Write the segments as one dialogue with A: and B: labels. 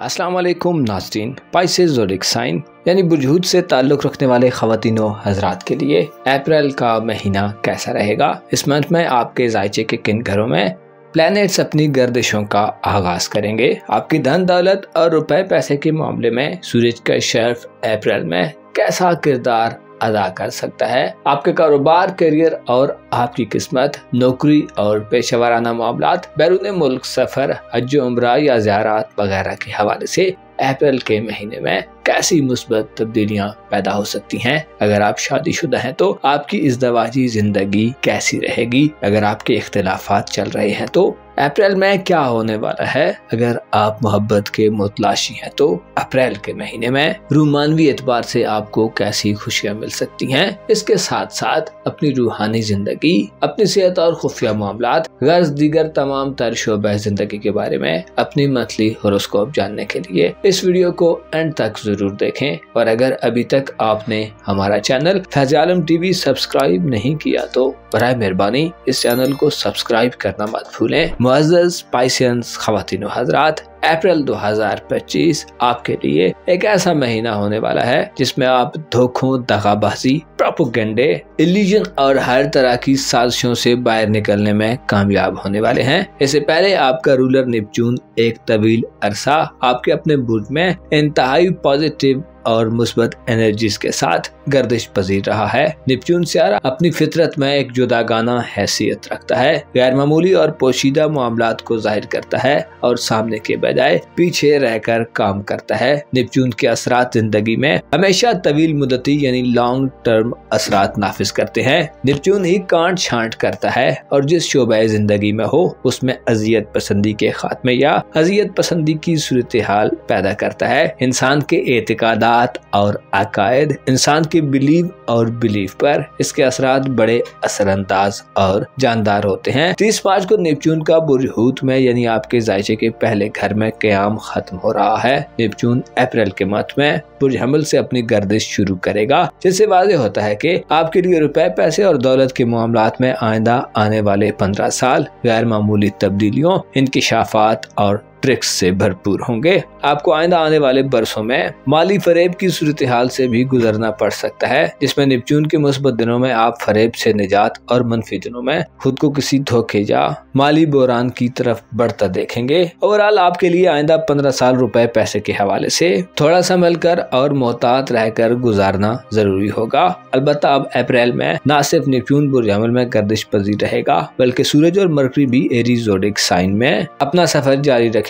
A: अस्सलाम वालेकुम नाज़रीन। पाइसेस ज़ोडिक साइन यानी बुझूद से ताल्लुक़ रखने वाले ख़वातीनो हज़रात के लिए अप्रैल का महीना कैसा रहेगा। इस मंथ में आपके ज़ायचे के किन घरों में प्लैनेट्स अपनी गर्दिशों का आगाज़ करेंगे। आपकी धन दौलत और रुपए पैसे के मामले में सूरज का शर्फ अप्रैल में कैसा किरदार अदा कर सकता है। आपके कारोबार, करियर और आपकी किस्मत, नौकरी और पेशेवराना मामलात, बैरून मुल्क सफर, हज उम्रा या ज़ियारत वगैरह के हवाले से अप्रैल के महीने में कैसी मुस्बत तब्दीलियां पैदा हो सकती हैं। अगर आप शादीशुदा हैं तो आपकी इज़दवाजी जिंदगी कैसी रहेगी। अगर आपके इख्तिलाफात चल रहे हैं तो अप्रैल में क्या होने वाला है। अगर आप मोहब्बत के मुतलाशी हैं तो अप्रैल के महीने में रूमानवी एतबार से आपको कैसी खुशियां मिल सकती हैं। इसके साथ साथ अपनी रूहानी जिंदगी, अपनी सेहत और खुफिया मामलात, गर्ज दीगर तमाम तर शोबे जिंदगी के बारे में अपनी मंथली होरोस्कोप जानने के लिए इस वीडियो को एंड तक जरूर देखें। और अगर अभी तक आपने हमारा चैनल फैज़ आलम टीवी सब्सक्राइब नहीं किया तो बराए मेहरबानी इस चैनल को सब्सक्राइब करना मत भूलें। मुअज़्ज़ज़ पाइसियंस ख़वातीनो हज़रात, अप्रैल 2025 आपके लिए एक ऐसा महीना होने वाला है जिसमें आप धोखों, दगाबाजी, प्रोपेगेंडे, इल्यूजन और हर तरह की साजिशों से बाहर निकलने में कामयाब होने वाले हैं। इससे पहले आपका रूलर नेपच्यून एक तवील अरसा आपके अपने बुर्ज में इंतहाई पॉजिटिव और मुस्बत एनर्जीज के साथ गर्दिश पजीर रहा है। नेपच्यून सियारा अपनी फितरत में एक जुदागाना हैसियत रखता है, गैर मामूली और पोशीदा मामलात को जाहिर करता है और सामने के बजाय पीछे रहकर काम करता है। नेपच्यून के असरात जिंदगी में हमेशा तवील मुद्दती यानी लॉन्ग टर्म असरात नाफिज करते हैं। नेपच्यून ही कांट छांट करता है और जिस शोबे जिंदगी में हो उसमें अजियत पसंदी के खात्मे या अजियत पसंदी की सूरत हाल पैदा करता है। इंसान के एतिकादात और अकायद, इंसान के बिलीव और बिलीफ पर इसके असरात बड़े असरअंदाज और जानदार होते हैं। 30 मार्च को नेपच्यून का बुर्ज हूत में यानी आपके ज़ायचे के पहले घर में क़याम खत्म हो रहा है। नेपच्यून अप्रैल के मंथ में बुर्ज हमल से अपनी गर्दिश शुरू करेगा, जिससे वाज़ेह होता है कि आपके लिए रुपए, पैसे और दौलत के मामलात में आइंदा आने वाले 15 साल गैर मामूली तब्दीलियों, इंकिशाफात और ट्रिक्स से भरपूर होंगे। आपको आइंदा आने वाले बरसों में माली फरेब की सूरत हाल से भी गुजरना पड़ सकता है, जिसमें नेपच्यून के मुस्बत दिनों में आप फरेब से निजात और मनफी दिनों में खुद को किसी धोखे या माली बोरान की तरफ बढ़ता देखेंगे। ओवरऑल आपके लिए आइंदा 15 साल रुपए पैसे के हवाले से थोड़ा संभल कर और मोहतात रहकर गुजारना जरूरी होगा। अलबत्ता अब अप्रैल में न सिर्फ नेपच्यून बुर्ज हमल में गर्दिश पजीर रहेगा बल्कि सूरज और मरकरी भी एरीज ज़ोडिक साइन में अपना सफर जारी रखेंगे,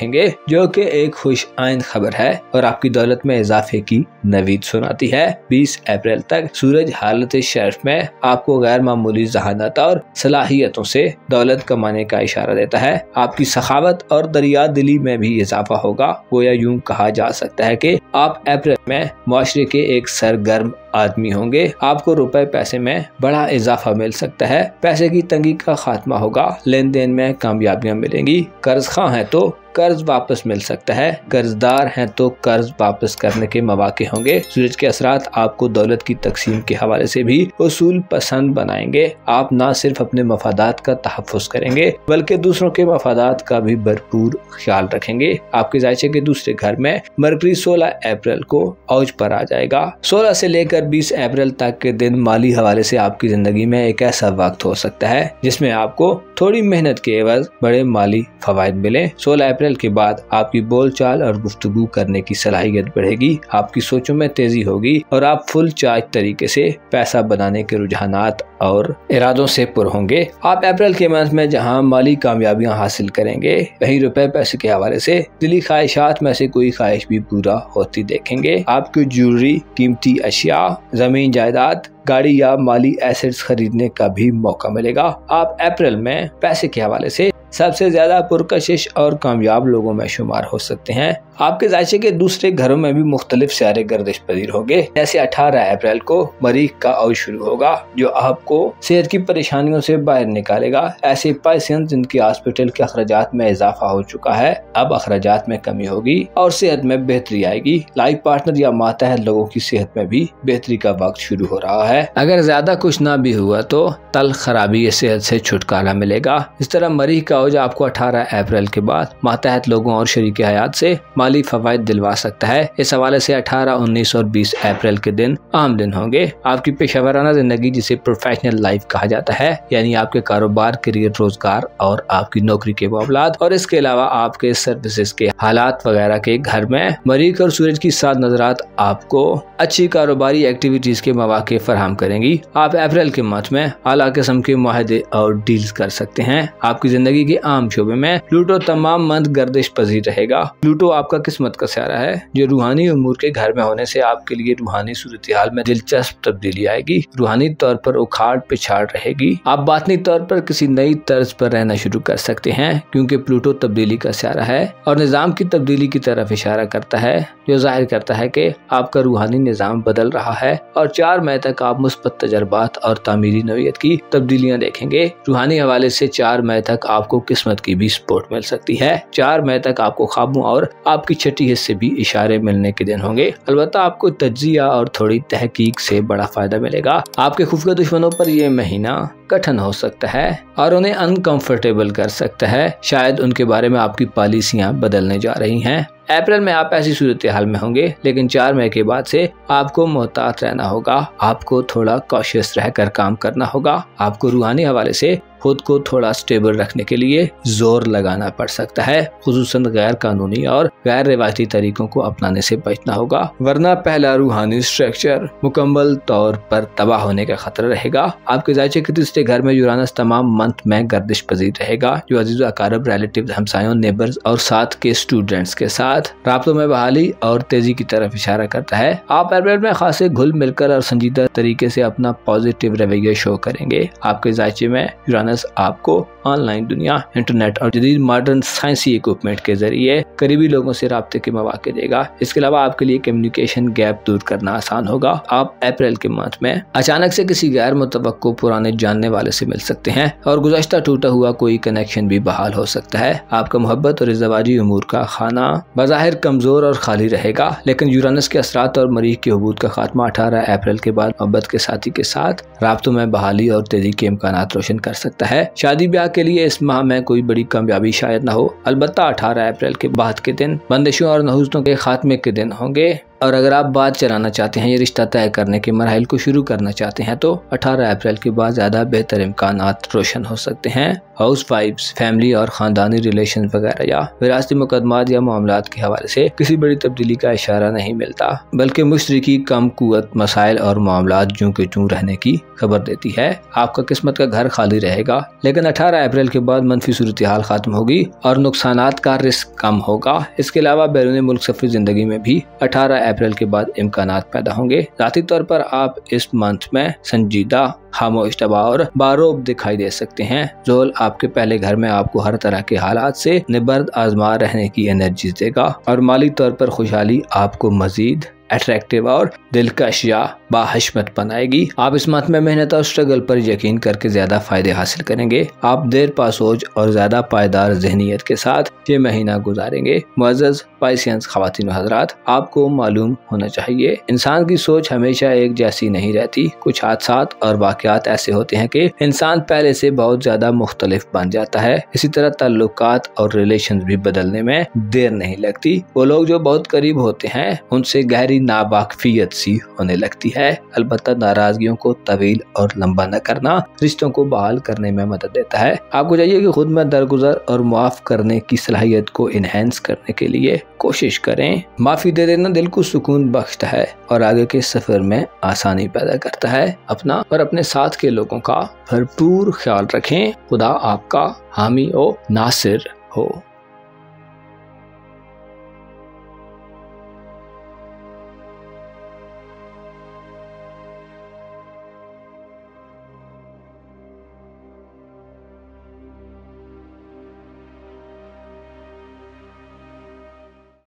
A: जो कि एक खुश आइंद खबर है और आपकी दौलत में इजाफे की नवीद सुनाती है। 20 अप्रैल तक सूरज हालत शर्फ में आपको गैर मामूली जहानत और सलाहियतों से दौलत कमाने का इशारा देता है। आपकी सखावत और दरिया दिली में भी इजाफा होगा। गोया यूं कहा जा सकता है कि आप अप्रैल में मुआशरे के एक सरगर्म आदमी होंगे। आपको रुपए पैसे में बड़ा इजाफा मिल सकता है। पैसे की तंगी का खात्मा होगा। लेन देन में कामयाबियां मिलेंगी। कर्ज खा है तो कर्ज वापस मिल सकता है। कर्जदार हैं तो कर्ज वापस करने के मौके होंगे। सूरज के असरात आपको दौलत की तकसीम के हवाले से भी उसूल पसंद बनाएंगे। आप न सिर्फ अपने मफादात का तहफ़्फ़ुज़ करेंगे बल्कि दूसरों के मफादात का भी भरपूर ख्याल रखेंगे। आपके ज़ायचे के दूसरे घर में मरकरी 16 अप्रैल को औज पर आ जाएगा। 16 से लेकर 20 अप्रैल तक के दिन माली हवाले से आपकी जिंदगी में एक ऐसा वक्त हो सकता है जिसमें आपको थोड़ी मेहनत के एवज बड़े माली फवायद मिले। 16 अप्रैल के बाद आपकी बोलचाल और गुफ्तगू करने की सलाहियत बढ़ेगी। आपकी सोचों में तेजी होगी और आप फुल चार्ज तरीके से पैसा बनाने के रुझानात और इरादों से पुर होंगे। आप अप्रैल के मंथ में जहां माली कामयाबियां हासिल करेंगे वहीं रुपए पैसे के हवाले से दिली ख्वाहिशात में से कोई ख्वाहिश भी पूरा होती देखेंगे। आपको ज्वेलरी, कीमती अशिया, जमीन जायदाद, गाड़ी या माली एसेट्स खरीदने का भी मौका मिलेगा। आप अप्रैल में पैसे के हवाले से सबसे ज्यादा पुरकशिश और कामयाब लोगों में शुमार हो सकते हैं। आपके ज़ायचे के दूसरे घरों में भी मुख्तलिफ सियारे गर्दिश पजीर होंगे। जैसे 18 अप्रैल को मरीख का औज शुरू होगा जो आपको सेहत की परेशानियों से बाहर निकालेगा। ऐसे पाइसियंस जिनकी हॉस्पिटल के अखराजात में इजाफा हो चुका है, अब अखराजात में कमी होगी और सेहत में बेहतरी आएगी। लाइफ पार्टनर या मातहत लोगों की सेहत में भी बेहतरी का वक्त शुरू हो रहा है। अगर ज्यादा कुछ ना भी हुआ तो तल खराबी सेहत से छुटकारा मिलेगा। इस तरह मरीख का औज आपको 18 अप्रैल के बाद मातहत लोगों और शरीक हयात से माली फवायद दिलवा सकता है। इस हवाले से 18, 19 और 20 अप्रैल के दिन अहम दिन होंगे। आपकी पेशेवराना जिंदगी, जिसे प्रोफेशनल लाइफ कहा जाता है, यानी आपके कारोबार, करियर, रोजगार और आपकी नौकरी के मामलात, और इसके अलावा आपके सर्विसेज के हालात वगैरह के घर में मरीख और सूरज की साथ नजरात आपको अच्छी कारोबारी एक्टिविटीज के मौके फराहम करेंगी। आप अप्रैल के मंथ में आला किस्म के मुआहदे और डील्स कर सकते हैं। आपकी जिंदगी के आम शोबे में प्लूटो तमाम मंथ गर्दिश पजीर रहेगा। प्लूटो आपका किस्मत का सितारा है, जो रूहानी उमूर के घर में होने से आपके लिए रूहानी सूरत हाल में दिलचस्प तब्दीली आएगी। रूहानी तौर पर उखाड़ पिछाड़ रहेगी। आप बातनी तौर पर किसी नई तर्ज पर रहना शुरू कर सकते हैं, क्योंकि प्लूटो तब्दीली का सितारा है और निजाम की तब्दीली की तरफ इशारा करता है, जो जाहिर करता है कि आपका रूहानी निजाम बदल रहा है। और 4 मई तक आप मुस्बत तजर्बात और तामीरी नौयत की तब्दीलियां देखेंगे। रूहानी हवाले से 4 मई तक आपको किस्मत की भी सपोर्ट मिल सकती है। 4 मई तक आपको ख्वाबों और आपकी छठी हिस्से भी इशारे मिलने के दिन होंगे। अलबत्ता आपको तज्जिया और थोड़ी तहकीक से बड़ा फायदा मिलेगा। आपके खुफिया दुश्मनों पर यह महीना कठिन हो सकता है और उन्हें अनकंफर्टेबल कर सकता है। शायद उनके बारे में आपकी पॉलिसियां बदलने जा रही हैं। अप्रैल में आप ऐसी सूरत हाल में होंगे, लेकिन 4 मई के बाद से आपको मोहतात रहना होगा। आपको थोड़ा कॉशियस रहकर काम करना होगा। आपको रूहानी हवाले से खुद को थोड़ा स्टेबल रखने के लिए जोर लगाना पड़ सकता है। खुसूसन गैर कानूनी और गैर रिवायती तरीकों को अपनाने से बचना होगा, वरना पहला रूहानी स्ट्रक्चर मुकम्मल तौर पर तबाह होने का खतरा रहेगा। आपके जायचे के तीसरे घर में यूरानस तमाम मंथ में गर्दिश पजीर रहेगा, जो अजीज अकारब, रिलेटिव, हमसायों, नेबर्स और साथ के स्टूडेंट्स के साथ राब्तों में बहाली और तेजी की तरफ इशारा करता है। आप अप्रैल में खासे घुल मिलकर और संजीदा तरीके से अपना पॉजिटिव रवैया शो करेंगे। आपके जायचे में यूरानस आपको ऑनलाइन दुनिया, इंटरनेट और जदीद मॉडर्न साइंसी इक्विपमेंट के जरिए करीबी लोगों से राब्ते के मौके देगा। इसके अलावा आपके लिए कम्युनिकेशन गैप दूर करना आसान होगा। आप अप्रैल के मंथ में अचानक से किसी गैर मुतवक्को पुराने जानने वाले से मिल सकते हैं और गुज़श्ता टूटा हुआ कोई कनेक्शन भी बहाल हो सकता है। आपका मोहब्बत और इज़्ज़वाजी उमूर का खाना बज़ाहिर कमजोर और खाली रहेगा, लेकिन यूरानस के असरात और मरीख के हुबूत का खात्मा 18 अप्रैल के बाद मोहब्बत के साथी के साथ राब्तों में बहाली और तेजी के इम्कानात रोशन कर सकता है। शादी ब्याह के लिए इस माह में कोई बड़ी कामयाबी शायद न हो, अलबत्ता 18 अप्रैल के बाद के दिन बंदिशों और नहुज़तों के खात्मे के दिन होंगे। और अगर आप बात चलाना चाहते हैं, ये रिश्ता तय करने के मराहिल को शुरू करना चाहते हैं, तो 18 अप्रैल के बाद ज्यादा बेहतर इम्कानात रोशन हो सकते हैं। हाउस वाइफ्स, फैमिली और खानदानी रिलेशन वगैरह या विरासती मुकदमात या मामलात के हवाले से किसी बड़ी तब्दीली का इशारा नहीं मिलता, बल्कि मुश्तरकी कम कुव्वत मसाइल और मामलात जूं के तूं रहने की खबर देती है। आपका किस्मत का घर खाली रहेगा, लेकिन 18 अप्रैल के बाद मनफी सूरत हाल खत्म होगी और नुकसानात का रिस्क कम होगा। इसके अलावा बैरून मुल्क सफरी जिंदगी में भी 18 अप्रैल के बाद इम्कानात पैदा होंगे। ज़ाती तौर पर आप इस मंथ में संजीदा, खामोश, तबाह और बारोब दिखाई दे सकते हैं। जोल आपके पहले घर में आपको हर तरह के हालात से निबर्द आजमा रहने की एनर्जी देगा और माली तौर पर खुशहाली आपको मजीद अट्रैक्टिव और दिलकश या बाहशमत बनाएगी। आप इस मंथ में मेहनत और स्ट्रगल पर यकीन करके ज्यादा फायदे हासिल करेंगे। आप देर पा सोच और ज्यादा पायदार जहनीत के साथ ये महीना गुजारेंगे। मुअज़्ज़ज़ पाइसियंस ख़वातीन व हज़रात, आपको मालूम होना चाहिए इंसान की सोच हमेशा एक जैसी नहीं रहती। कुछ हादसात और वाक़यात ऐसे होते हैं कि इंसान पहले से बहुत ज्यादा मुख्तलिफ बन जाता है। इसी तरह ताल्लुकात और रिलेशन भी बदलने में देर नहीं लगती। वो लोग जो बहुत करीब होते हैं उनसे गहरी नावाकफियत सी होने लगती है। अलबत्ता नाराजगियों को तवील और लंबा न करना रिश्तों को बहाल करने में मदद देता है। आपको चाहिए कि खुद में दरगुजर और माफ करने की सलाहियत को इनहेंस करने के लिए कोशिश करें। माफी दे देना दिल को सुकून बख्शता है और आगे के सफर में आसानी पैदा करता है। अपना और अपने साथ के लोगों का भरपूर ख्याल रखें। खुदा आपका हामी और नासिर हो।